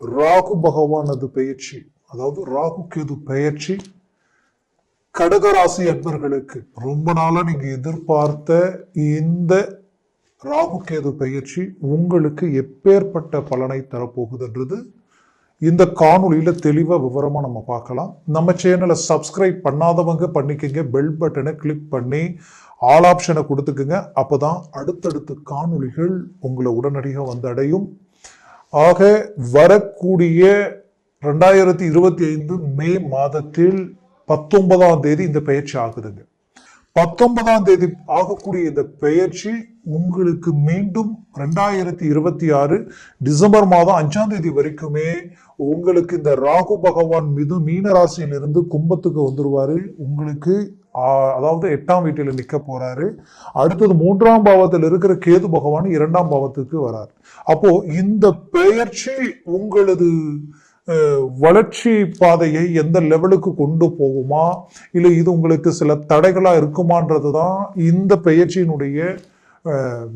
ராகு பகவானது பெயர்ச்சி, அதாவது ராகு கேது பெயர்ச்சி கடகராசி அன்பர்களுக்கு ரொம்ப நாளா நீங்க எதிர்பார்த்த இந்த ராகு கேது பெயர்ச்சி உங்களுக்கு எப்பேற்பட்ட பலனை தரப்போகுதுன்றது இந்த காணொலியில தெளிவா விவரமா நம்ம பார்க்கலாம். நம்ம சேனலை சப்ஸ்கிரைப் பண்ணாதவங்க பண்ணிக்கங்க, பெல் பட்டனை கிளிக் பண்ணி ஆல் ஆப்ஷனை கொடுத்துக்குங்க. அப்பதான் அடுத்தடுத்த காணொலிகள் உங்களை உடனடியாக வந்து அடையும். ஆக வரக்கூடிய 2025 மே மாதத்தில் 19ஆம் தேதி இந்த பெயர்ச்சி ஆகுதுங்க. 19ஆம் தேதி ஆகக்கூடிய இந்த பெயர்ச்சி உங்களுக்கு மீண்டும் 2026 டிசம்பர் மாதம் 5ஆம் தேதி வரைக்குமே உங்களுக்கு இந்த ராகு பகவான் மீன ராசியிலிருந்து கும்பத்துக்கு வந்துருவாரு. உங்களுக்கு அதாவது 8ஆம் வீட்டில் நிக்க போறாரு. அடுத்தது 3ஆம் பாவத்தில் இருக்கிற கேது பகவான் 2ஆம் பாவத்துக்கு வராரு. அப்போ இந்த பெயர்ச்சி உங்களது வளர்ச்சி பாதையை எந்த லெவலுக்கு கொண்டு போகுமா, இல்லை இது உங்களுக்கு சில தடைகளா இருக்குமான்றதுதான் இந்த பெயர்ச்சியினுடைய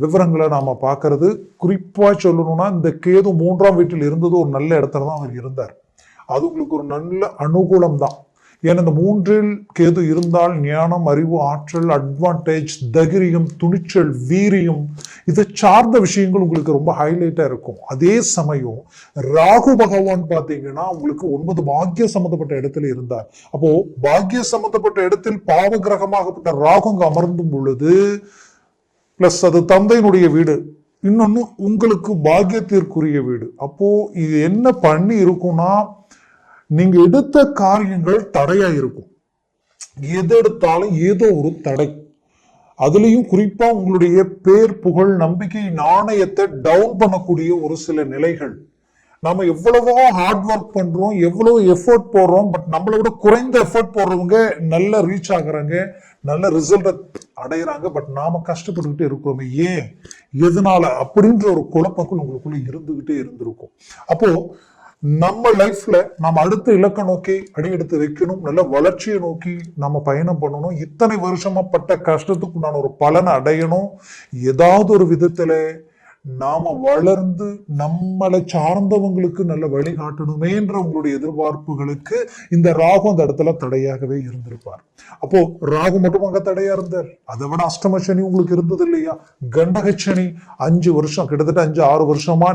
விவரங்களை நாம பார்க்கறது. குறிப்பா சொல்லணும்னா இந்த கேது 3ஆம் வீட்டில் இருந்தது ஒரு நல்ல இடத்துல தான் அவர் இருந்தார். அது உங்களுக்கு ஒரு நல்ல அனுகூலம் தான். ஏன்னா இந்த 3இல் கேது இருந்தால் ஞானம், அறிவு, ஆற்றல், அட்வான்டேஜ், தைரியம், துணிச்சல், வீரியம் இதை சார்ந்த விஷயங்கள் உங்களுக்கு ரொம்ப ஹைலைட்டா இருக்கும். அதே சமயம் ராகு பகவான் பாத்தீங்கன்னா உங்களுக்கு 9 பாக்கிய சம்பந்தப்பட்ட இடத்துல இருந்தார். அப்போ பாக்கிய சம்பந்தப்பட்ட இடத்தில் பாவ கிரகமாகப்பட்ட ராகு அங்கு அமர்ந்தும் பொழுது பிளஸ் அது தந்தையினுடைய வீடு, இன்னொன்னு உங்களுக்கு பாக்கியத்திற்குரிய வீடு. அப்போ இது என்ன பண்ணி இருக்கும்னா, நீங்க எடுத்த காரியங்கள் தடையா இருக்கும். எது எடுத்தாலும் ஏதோ ஒரு தடை. அதுலயும் குறிப்பா உங்களுடைய பேர், புகழ், நம்பிக்கை, நாணயத்தை டவுன் பண்ணக்கூடிய ஒரு சில நிலைகள். நம்ம எவ்வளவோ ஹார்ட் ஒர்க் பண்றோம், எவ்வளவு எஃபோர்ட் போடுறோம், பட் நம்மளை விட குறைந்த எஃபோர்ட் போடுறவங்க நல்ல ரீச் ஆகுறாங்க, நல்ல ரிசல்ட் அடைகிறாங்க. பட் நாம கஷ்டப்பட்டுக்கிட்டே இருக்கிறோமே, ஏன், எதனால அப்படின்ற ஒரு குழப்பங்கள் உங்களுக்குள்ள இருந்துகிட்டே இருந்திருக்கும். அப்போ நம்ம லைஃப்ல நம்ம அடுத்த இலக்க நோக்கி அடி எடுத்து வைக்கணும், நல்ல வளர்ச்சியை நோக்கி நம்ம பயணம் பண்ணணும். இத்தனை வருஷமா பட்ட கஷ்டத்துக்கு நான் ஒரு பலனை அடையணும். ஏதாவது ஒரு விதத்துல நாம வளர்ந்து நம்மளை சார்ந்தவங்களுக்கு நல்ல வழிகாட்டணுமேன்ற உங்களுடைய எதிர்பார்ப்புகளுக்கு இந்த ராகு அந்த இடத்துல தடையாகவே இருந்திருப்பார். அப்போ ராகு மட்டும் அங்க தடையா இருந்தார். அதை விட அஷ்டம சனி உங்களுக்கு இருந்தது இல்லையா, கண்டக சனி 5 வருஷம், கிட்டத்தட்ட 5-6 வருஷமா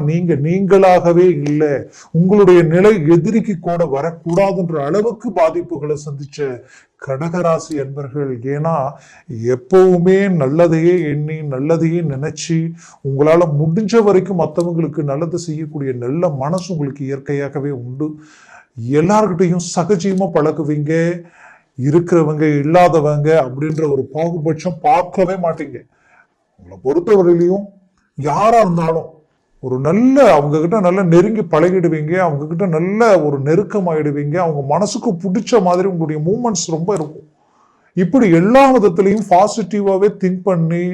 நீங்களாகவே இல்லை. உங்களுடைய நிலை எதிரிக்கு கூட வரக்கூடாதுன்ற அளவுக்கு பாதிப்புகளை சந்திச்ச கடகராசி அன்பர்கள். ஏன்னா எப்பவுமே நல்லதையே எண்ணி நல்லதையே நினைச்சு உங்களால முடிஞ்ச வரைக்கும் மற்றவங்களுக்கு நல்லது செய்யக்கூடிய நல்ல மனசு உங்களுக்கு இயற்கையாகவே உண்டு. எல்லார்கிட்டையும் சகஜமா பழகுவீங்க. இருக்கிறவங்க இல்லாதவங்க அப்படின்ற ஒரு பாகுபட்சம் பார்க்கவே மாட்டீங்க. உங்களை பொறுத்தவரையிலையும் யாரா இருந்தாலும் ஒரு நல்ல அவங்க கிட்ட நல்ல நெருங்கி பழகிடுவீங்க, அவங்க கிட்ட நல்ல ஒரு நெருக்கமாயிடுவீங்க. அவங்க மனசுக்கு பிடிச்ச மாதிரி உங்களுடைய மூமெண்ட்ஸ் ரொம்ப இருக்கும். இப்படி எல்லா விதத்திலையும் பாசிட்டிவாவே திங்க் பண்ணி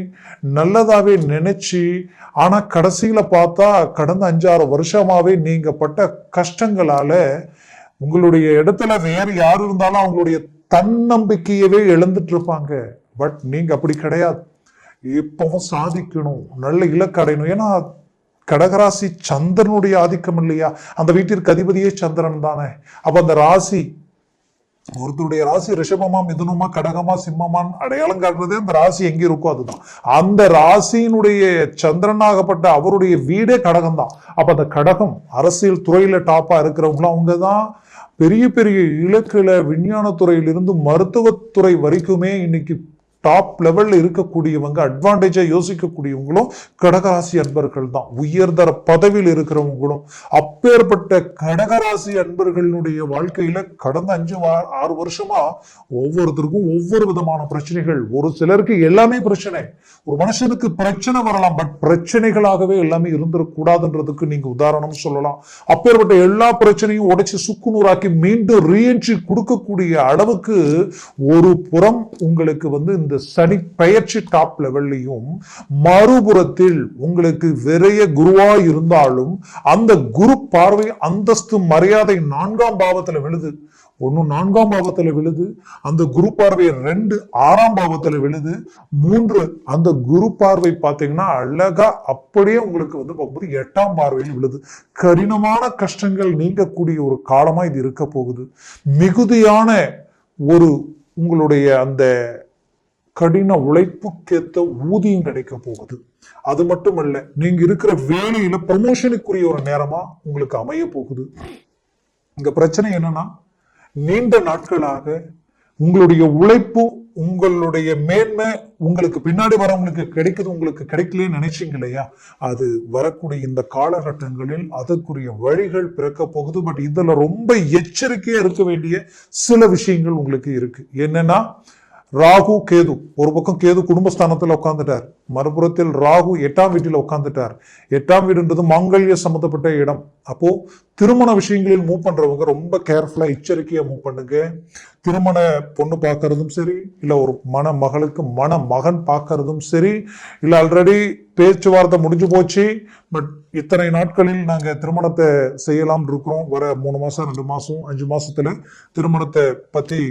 நல்லதாவே நினைச்சு, ஆனா கடைசியில பார்த்தா கடந்த 5-6 வருஷமாவே நீங்க பட்ட கஷ்டங்களால உங்களுடைய இடத்துல வேற யாரு இருந்தாலும் அவங்களுடைய தன்னம்பிக்கையவே இழந்துட்டு இருப்பாங்க. பட் நீங்க அப்படி கிடையாது. இப்பவும் சாதிக்கணும், நல்ல இலக்கு அடையணும். ஏன்னா கடகராசி சந்திரனுடைய ஆதிக்கம் இல்லையா, அந்த வீட்டிற்கு அதிபதியே சந்திரன் தானே. அப்ப அந்த ராசி ஒருத்தருடைய ராசி ரிஷபமா, மிதுனமா, கடகமா, சிம்மமான் அடையாளம் காட்டுறதே அந்த ராசி எங்க இருக்கோ அதுதான். அந்த ராசியினுடைய சந்திரனாகப்பட்ட அவருடைய வீடே கடகம் தான். அப்ப அந்த கடகம் அரசியல் துறையில டாப்பா இருக்கிறவங்களும் அவங்கதான். பெரிய பெரிய இலக்குல விஞ்ஞானத்துறையிலிருந்து மருத்துவத்துறை வரைக்குமே இன்னைக்கு டாப் லெவல்ல இருக்கக்கூடியவங்க, அட்வான்டேஜா யோசிக்கக்கூடியவங்களும் கடகராசி அன்பர்கள் தான். உயர்தர பதவியில் இருக்கிறவங்களும். அப்பேற்பட்ட கடகராசி அன்பர்களுடைய வாழ்க்கையில கடந்த 5-6 வருஷமா ஒவ்வொருத்தருக்கும் ஒவ்வொரு விதமான பிரச்சனைகள். ஒரு சிலருக்கு எல்லாமே பிரச்சனை. ஒரு மனுஷனுக்கு பிரச்சனை வரலாம், பட் பிரச்சனைகளாகவே எல்லாமே இருந்துடக்கூடாதுன்றதுக்கு நீங்க உதாரணம் சொல்லலாம். அப்பேற்பட்ட எல்லா பிரச்சனையும் உடைச்சு சுக்குநூறாக்கி மீண்டும் ரீஎன்ட்ரி கொடுக்கக்கூடிய அளவுக்கு ஒரு புறம் உங்களுக்கு இந்த இந்த சனி பெயர்ச்சி டாப் லெவல்லையும், மறுபுறத்தில் உங்களுக்கு விரைய குருவா இருந்தாலும் அந்த குரு பார்வை அந்தஸ்து மரியாதை 4ஆம் பாவத்துல விழுது. 4ஆம் பாவத்துல விழுது. அந்த குரு பார்வை 2 6ஆம் பாவத்துல விழுது. 3 அந்த குரு பார்வை பாத்தீங்கன்னா அழகா அப்படியே உங்களுக்கு பார்க்கும்போது 8ஆம் பார்வையில் விழுது. கடினமான கஷ்டங்கள் நீங்கக்கூடிய ஒரு காலமா இது இருக்க போகுது. மிகுதியான ஒரு உங்களுடைய அந்த கடின உழைப்புக்கேற்ற ஊதியம் கிடைக்க போகுது. அது மட்டுமல்ல, நீங்க இருக்கிற வேலையில ப்ரமோஷனுக்குரிய ஒரு நேரமா உங்களுக்கு அமைய போகுது. இங்க பிரச்சனை என்னன்னா, நீண்ட நாட்களாக உங்களுடைய உழைப்பு, உங்களுடைய மேன்மை உங்களுக்கு பின்னாடி வரவங்களுக்கு கிடைக்குது, உங்களுக்கு கிடைக்கலன்னு நினைச்சீங்க இல்லையா, அது வரக்கூடிய இந்த காலகட்டங்களில் அதற்குரிய வழிகள் பிறக்க போகுது. பட் இதுல ரொம்ப எச்சரிக்கையா இருக்க வேண்டிய சில விஷயங்கள் உங்களுக்கு இருக்கு. என்னன்னா, ராகு கேது, ஒரு பக்கம் கேது குடும்பஸ்தானத்துல உட்கார்ந்துட்டார், மறுபுறத்தில் ராகு 8ஆம் வீட்டில் உட்கார்ந்துட்டார். 8ஆம் வீடுன்றது மாங்கல்ய சம்பந்தப்பட்ட இடம். அப்போ திருமண விஷயங்களில் மூவ் பண்றவங்க ரொம்ப கேர்ஃபுல்லா எச்சரிக்கையா மூவ் பண்ணுங்க. திருமண பொண்ணு பார்க்கறதும் சரி, இல்ல ஒரு மகளுக்கு மகன் பார்க்கறதும் சரி, இல்ல ஆல்ரெடி பேச்சுவார்த்தை முடிஞ்சு போச்சு, பட் இத்தனை நாட்களில் நாங்க திருமணத்தை செய்யலாம் இருக்கிறோம், வர 3 மாசம் 2 மாசம் 5 மாசத்துல திருமணத்தை பத்தி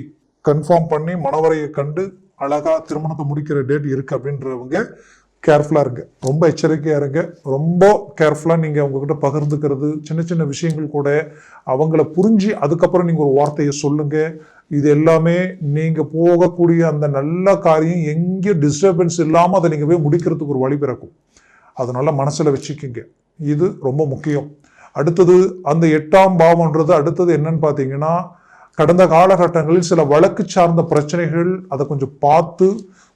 கன்ஃபார்ம் பண்ணி மணவரையை கண்டு அழகா திருமணத்தை முடிக்கிற டேட் இருக்கு அப்படின்றவங்க கேர்ஃபுல்லா இருங்க, ரொம்ப எச்சரிக்கையா இருங்க. ரொம்ப கேர்ஃபுல்லா நீங்க உங்ககிட்ட பகிர்ந்துக்கிறது, சின்ன சின்ன விஷயங்கள் கூட அவங்கள புரிஞ்சு அதுக்கப்புறம் நீங்க ஒரு வார்த்தையை சொல்லுங்க. இது எல்லாமே நீங்க போகக்கூடிய அந்த நல்ல காரியம் எங்கேயும் டிஸ்டர்பன்ஸ் இல்லாம அதை நீங்க போய் முடிக்கிறதுக்கு ஒரு வழி பிறக்கும். அதனால மனசுல வச்சுக்கிங்க, இது ரொம்ப முக்கியம். அடுத்தது அந்த 8ஆம் பாவம்ன்றது அடுத்தது என்னன்னு பாத்தீங்கன்னா, கடந்த காலகட்டங்களில் சில வழக்கு சார்ந்த பிரச்சனைகள், அதை கொஞ்சம் பார்த்து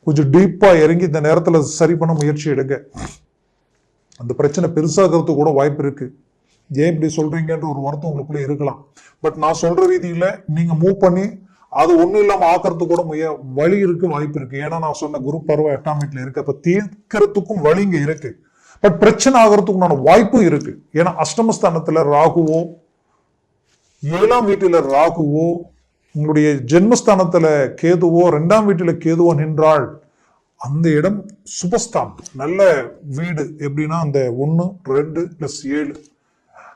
கொஞ்சம் டீப்பா இறங்கி இந்த நேரத்துல சரி பண்ண முயற்சி எடுங்க. அந்த பிரச்சனை பெருசாகிறது கூட வாய்ப்பு இருக்கு. ஏன் இப்படி சொல்றீங்கன்ற ஒரு வருத்தம் உங்களுக்குள்ள இருக்கலாம். பட் நான் சொல்ற ரீதியில நீங்க மூவ் பண்ணி அது ஒண்ணும் இல்லாம ஆக்கிறதுக்கு கூட வழி இருக்கு, வாய்ப்பு இருக்கு. ஏன்னா நான் சொன்ன குரு பார்வை 8ஆம் வீட்டுல இருக்கு. அப்ப தீர்க்கிறதுக்கும் வழி இங்க இருக்கு. பட் பிரச்சனை ஆகிறதுக்குண்டான வாய்ப்பும் இருக்கு. ஏன்னா அஷ்டமஸ்தானத்துல ராகுவோ, 7ஆம் வீட்டுல ராகுவோ, உங்களுடைய ஜென்மஸ்தானத்துல கேதுவோ, 2ஆம் வீட்டுல கேதுவோ நின்றால் அந்த இடம் சுபஸ்தான், நல்ல வீடு. எப்படின்னா அந்த 1 2 + 7,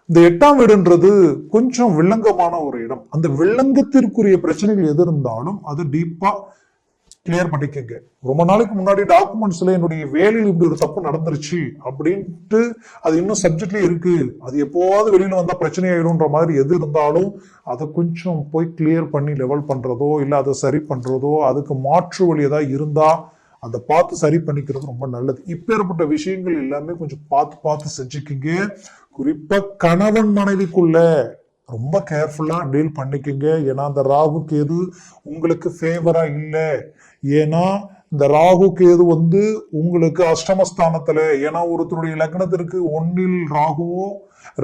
இந்த 8ஆம் வீடுன்றது கொஞ்சம் வில்லங்கமான ஒரு இடம். அந்த வில்லங்கத்திற்குரிய பிரச்சனைகள் எது இருந்தாலும் அது டீப்பா கிளியர் பண்ணிக்கங்க. ரொம்ப நாளைக்கு முன்னாடி டாக்குமெண்ட்ஸ்ல என்னுடைய வேலையில் இப்படி ஒரு தப்பு நடந்துருச்சு அப்படின்ட்டு அது இன்னும் சப்ஜெக்ட்லயே இருக்கு, அது எப்போவாவது வெளியில வந்தா பிரச்சனை ஆயிடும்ன்ற மாதிரி எது இருந்தாலும் அதை கொஞ்சம் போய் கிளியர் பண்ணி லெவல் பண்றதோ, இல்ல அதை சரி பண்றதோ, அதுக்கு மாற்று வழி ஏதாவது இருந்தா அதை பார்த்து சரி பண்ணிக்கிறது ரொம்ப நல்லது. இப்பேற்பட்ட விஷயங்கள் எல்லாமே கொஞ்சம் பார்த்து செஞ்சுக்கிங்க. குறிப்பா கணவன் மனைவிக்குள்ள ரொம்ப கேர்ஃபுல்லா டீல் பண்ணிக்கங்க. ஏன்னா அந்த ராகு கேது உங்களுக்கு ஃபேவரா இல்லை. ஏன்னா இந்த ராகு கேது உங்களுக்கு அஷ்டமஸ்தானத்துல, ஏன்னா ஒருத்தருடைய லக்னத்திற்கு 1இல் ராகுவோ,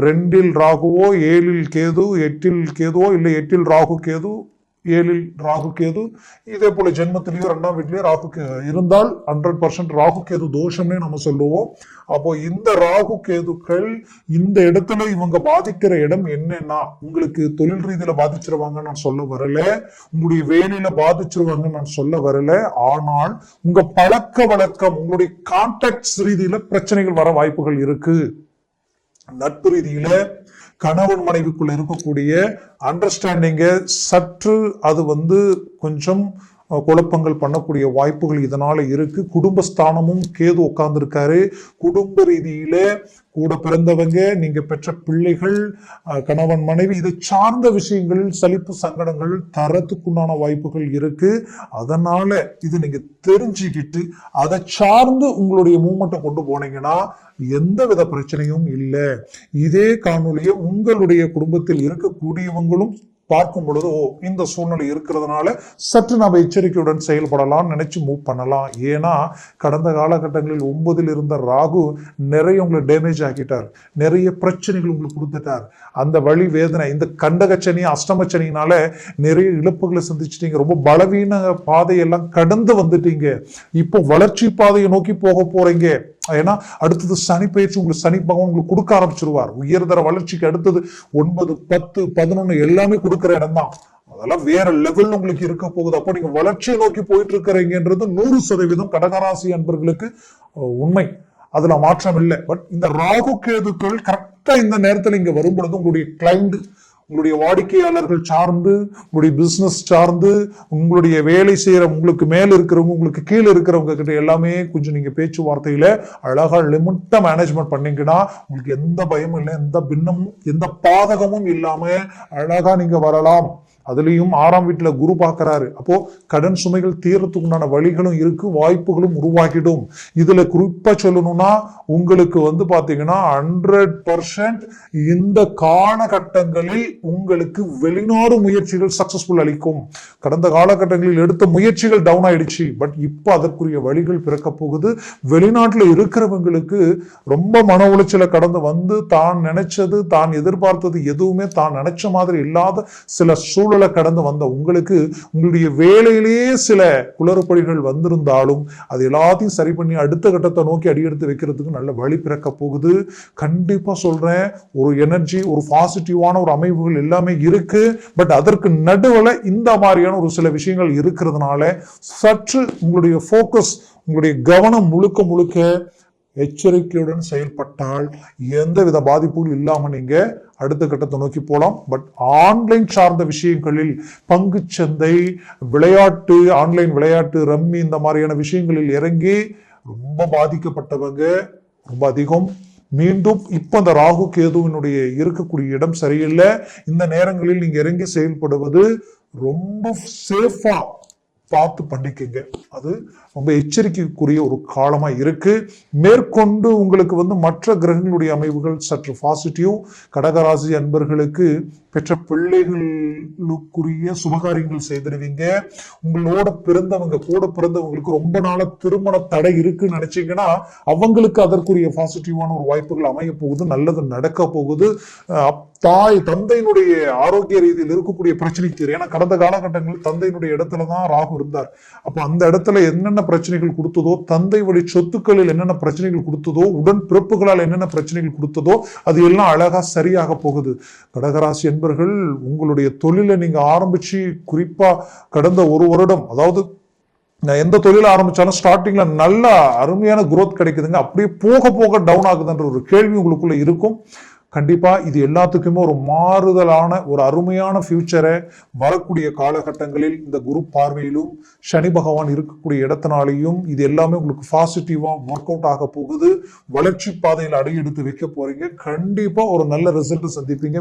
2இல் ராகுவோ, 7இல் கேது, 8இல் கேதுவோ, இல்லை 8இல் ராகு கேது, 7இல் ராகு கேது, இதே போல ஜென்மத்திலேயோ 2ஆம் வீட்லயோ ராகு இருந்தால் 100% ராகு கேது தோஷம்னே நம்ம சொல்லுவோம். அப்போ இந்த ராகு கேதுக்கள் இந்த இடத்துல இவங்க பாதிக்கிற இடம் என்னன்னா, உங்களுக்கு தொழில் ரீதியில பாதிச்சிருவாங்க நான் சொல்ல வரல, உங்களுடைய வேலையில பாதிச்சிருவாங்க நான் சொல்ல வரல. ஆனால் உங்க பழக்க வழக்கம், உங்களுடைய கான்டாக்ட்ஸ் ரீதியில பிரச்சனைகள் வர வாய்ப்புகள் இருக்கு. நட்பு ரீதியில கணவன் மனைவிக்குள்ள இருக்கக்கூடிய அண்டர்ஸ்டாண்டிங்க சற்று அது கொஞ்சம் குழப்பங்கள் பண்ணக்கூடிய வாய்ப்புகள் இதனால இருக்கு. குடும்பஸ்தானமும் கேது உட்கார்ந்து இருக்காரு. குடும்ப ரீதியில கூட பிறந்தவங்க, நீங்க பெற்ற பிள்ளைகள், கணவன் மனைவி, இதை சார்ந்த விஷயங்களில் சலிப்பு சங்கடங்கள் தரத்துக்குண்டான வாய்ப்புகள் இருக்கு. அதனால இது நீங்க தெரிஞ்சுக்கிட்டு அதை சார்ந்து உங்களுடைய மூமெண்ட்டை கொண்டு போனீங்கன்னா எந்த வித பிரச்சனையும் இல்லை. இதே காணொலியை உங்களுடைய குடும்பத்தில் இருக்கக்கூடியவங்களும் பார்க்கும் பொழுது, இந்த சூழ்நிலை இருக்கிறதுனால சற்று நம்ம எச்சரிக்கையுடன் செயல்படலாம், நினைச்சு மூவ் பண்ணலாம். ஏன்னா கடந்த காலகட்டங்களில் 9இல் இருந்த ராகு நிறைய உங்களை டேமேஜ் ஆக்கிட்டார், நிறைய பிரச்சனைகள் உங்களுக்கு கொடுத்துட்டார். அந்த வழி வேதனை, இந்த கண்டகச்சனி அஷ்டமச்சனினால நிறைய இழப்புகளை சந்திச்சிட்டீங்க. ரொம்ப பலவீன பாதையெல்லாம் கடந்து வந்துட்டீங்க. இப்போ வளர்ச்சி பாதையை நோக்கி போக போறீங்க. ஏன்னா அடுத்தது சனி பயிற்சி உங்களுக்கு சனி பகவான் உங்களுக்கு கொடுக்க ஆரம்பிச்சிருவார். உயர்தர வளர்ச்சிக்கு அடுத்தது 9 10 11 எல்லாமே கொடுக்கிற இடம் தான். அதெல்லாம் வேற லெவல் உங்களுக்கு இருக்க போகுது. அப்போ நீங்க வளர்ச்சியை நோக்கி போயிட்டு இருக்கிறீங்கன்றது 100% கடகராசி அன்பர்களுக்கு உண்மை, அதுல மாற்றம் இல்லை. பட் இந்த ராகு கேதுக்கள் கரெக்டா இந்த நேரத்தில் இங்க வரும் பொழுது உங்களுடைய கிளைண்ட், உங்களுடைய வாடிக்கையாளர்கள் சார்ந்து, உங்களுடைய பிசினஸ் சார்ந்து, உங்களுடைய வேலை செய்யற உங்களுக்கு மேல இருக்கிறவங்க, உங்களுக்கு கீழே இருக்கிறவங்க கிட்ட எல்லாமே கொஞ்சம் நீங்க பேச்சுவார்த்தையில அழகா லிமிட்டா மேனேஜ்மெண்ட் பண்ணீங்கன்னா உங்களுக்கு எந்த பயமும் இல்லை, எந்த பின்னமும் எந்த பாதகமும் இல்லாம அழகா நீங்க வரலாம். அதுலயும் 6ஆம் வீட்டுல குரு பார்க்கிறாரு. அப்போ கடன் சுமைகள் தீர்றதுக்குண்டான வழிகளும் இருக்கு, வாய்ப்புகளும் உருவாகிடும். இதுல குறிப்பா சொல்லணும்னா உங்களுக்கு பாத்தீங்கன்னா 100% இந்த காலகட்டங்களில் உங்களுக்கு வெளிநாடு முயற்சிகள் சக்சஸ்ஃபுல் அளிக்கும். கடந்த காலகட்டங்களில் எடுத்த முயற்சிகள் டவுன் ஆயிடுச்சு, பட் இப்ப அதற்குரிய வழிகள் பிறக்க போகுது. வெளிநாட்டுல இருக்கிறவங்களுக்கு ரொம்ப மன உளைச்சலை கடந்து வந்து தான் நினைச்சது, தான் எதிர்பார்த்தது எதுவுமே தான் நினைச்ச மாதிரி இல்லாத சில சூழல் கடந்து வந்த உங்களுக்கு உங்களுடைய வேலையிலேயே சில குளறுபடிகள் வந்திருந்தாலும் அது எல்லாத்தையும் சரி பண்ணி அடுத்த கட்டத்தை நோக்கி அடியெடுத்து வைக்கிறதுக்கு நல்ல வழி பிறக்க போகுது. கண்டிப்பா சொல்றேன், ஒரு எனர்ஜி, ஒரு பாசிட்டிவான ஒரு அமைப்புகள் எல்லாமே இருக்கு. பட் அதற்கு நடுவுல இந்த மாதிரியான ஒரு சில விஷயங்கள் இருக்கிறதுனால சற்று உங்களுடைய போக்கஸ், உங்களுடைய கவனம் முழுக்க முழுக்க எச்சரிக்கையுடன் செயல்பட்டால் எந்தவித பாதிப்பும் இல்லாம நீங்க அடுத்த கட்டத்தை நோக்கி போலாம். பட் ஆன்லைன் சார்ந்த விஷயங்களில் பங்கு சந்தை, விளையாட்டு, ஆன்லைன் விளையாட்டு, ரம்மி இந்த மாதிரியான விஷயங்களில் இறங்கி ரொம்ப பாதிக்கப்பட்டவங்க ரொம்ப அதிகம். மீண்டும் இப்ப இந்த ராகு கேதுவினுடைய இருக்கக்கூடிய இடம் சரியில்லை. இந்த நேரங்களில் நீங்க இறங்கி செயல்படுவது ரொம்ப சேஃபா பார்த்து பண்ணிக்கங்க. அது ரொம்ப எச்சரிக்கைக்குரிய ஒரு காலமா இருக்கு. மேற்கொண்டு உங்களுக்கு மற்ற கிரகங்களுடைய அமைவுகள் சற்று பாசிட்டிவ். கடகராசி அன்பர்களுக்கு பெற்ற பிள்ளைகளுக்குரிய சுபகாரியங்கள் செய்திருவீங்க. உங்களோட பிறந்தவங்க, கூட பிறந்தவங்களுக்கு ரொம்ப நாள திருமண தடை இருக்குன்னு நினைச்சீங்கன்னா அவங்களுக்கு அதற்குரிய பாசிட்டிவான ஒரு வாய்ப்புகள் அமைய போகுது, நல்லது நடக்க போகுது. தந்தையினுடைய ஆரோக்கிய ரீதியில் இருக்கக்கூடிய பிரச்சனை தீரும். ஏன்னா கடந்த காலகட்டங்களில் தந்தையினுடைய இடத்துலதான் ராகு இருந்தார். அப்ப அந்த இடத்துல என்னென்ன பிரச்சனைகள் கொடுத்ததோ, தந்தை வழி சொத்துக்களில் என்னென்ன பிரச்சனைகள் கொடுத்ததோ, உடன் பிறப்புகளால் என்னென்ன பிரச்சனைகள் கொடுத்ததோ அது எல்லாம் அழகா சரியாக போகுது. கடகராசி என்பர்கள் உங்களுடைய தொழிலை நீங்க ஆரம்பிச்சு குறிப்பா கடந்த ஒரு வருடம், அதாவது நான் எந்த தொழில ஆரம்பிச்சாலும் ஸ்டார்டிங்ல நல்ல அருமையான குரோத் கிடைக்குதுங்க, அப்படியே போக போக டவுன் ஆகுதுன்ற ஒரு கேள்வி உங்களுக்குள்ள இருக்கும். கண்டிப்பா இது எல்லாத்துக்குமே ஒரு மாறுதலான ஒரு அருமையான ஃபியூச்சரை வரக்கூடிய காலகட்டங்களில் இந்த குரு பார்வையிலும் சனி பகவான் இருக்கக்கூடிய இடத்தினாலையும் இது எல்லாமே உங்களுக்கு பாசிட்டிவா ஒர்க் அவுட் ஆக போகுது. வளர்ச்சி பாதையில் அடியெடுத்து வைக்க போறீங்க. கண்டிப்பா ஒரு நல்ல ரிசல்ட் சந்திப்பீங்க.